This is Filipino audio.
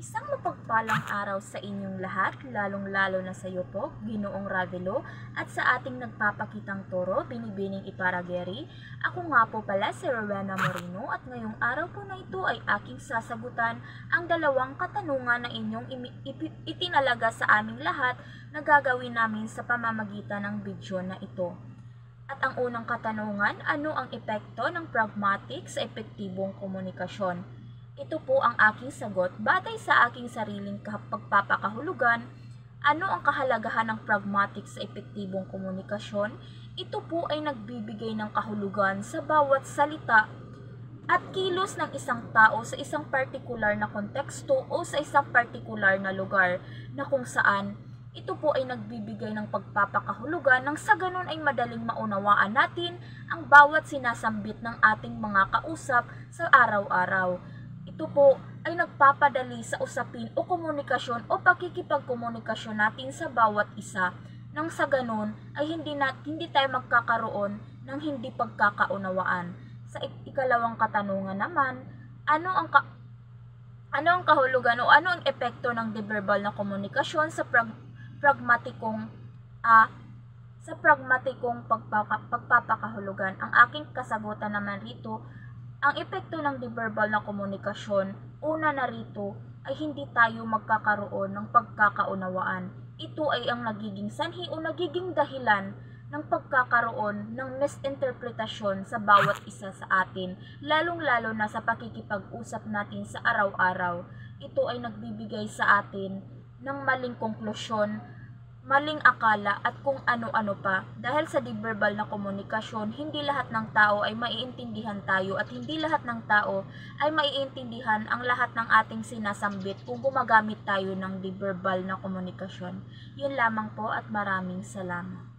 Isang mapagpalang araw sa inyong lahat, lalong-lalo na sa iyo po, Ginoong Ravelo, at sa ating nagpapakitang turo, Binibining Iparageri. Ako nga po pala si Rowena Moreno at ngayong araw po na ito ay aking sasagutan ang dalawang katanungan na inyong itinalaga sa aming lahat na gagawin namin sa pamamagitan ng video na ito. At ang unang katanungan, ano ang epekto ng pragmatic sa epektibong komunikasyon? Ito po ang aking sagot batay sa aking sariling pagpapakahulugan. Ano ang kahalagahan ng pragmatic sa epektibong komunikasyon? Ito po ay nagbibigay ng kahulugan sa bawat salita at kilos ng isang tao sa isang partikular na konteksto o sa isang partikular na lugar na kung saan ito po ay nagbibigay ng pagpapakahulugan nang sa ganun ay madaling maunawaan natin ang bawat sinasambit ng ating mga kausap sa araw-araw. Ito po ay nagpapadali sa usapin o komunikasyon o pakikipagkomunikasyon natin sa bawat isa nang sa ganun ay hindi tayo magkakaroon ng hindi pagkakaunawaan. Sa ikalawang katanungan naman, ano ang kahulugan o ano ang epekto ng di-verbal na komunikasyon sa pragmatikong pagpapakahulugan? Ang aking kasagutan naman rito, ang epekto ng di-verbal na komunikasyon, una na rito ay hindi tayo magkakaroon ng pagkakaunawaan. Ito ay ang nagiging sanhi o nagiging dahilan ng pagkakaroon ng misinterpretasyon sa bawat isa sa atin, lalong-lalo na sa pakikipag-usap natin sa araw-araw. Ito ay nagbibigay sa atin ng maling konklusyon, maling akala at kung ano-ano pa. Dahil sa di-verbal na komunikasyon, hindi lahat ng tao ay maiintindihan tayo at hindi lahat ng tao ay maiintindihan ang lahat ng ating sinasambit kung gumagamit tayo ng di-verbal na komunikasyon. Yun lamang po at maraming salamat.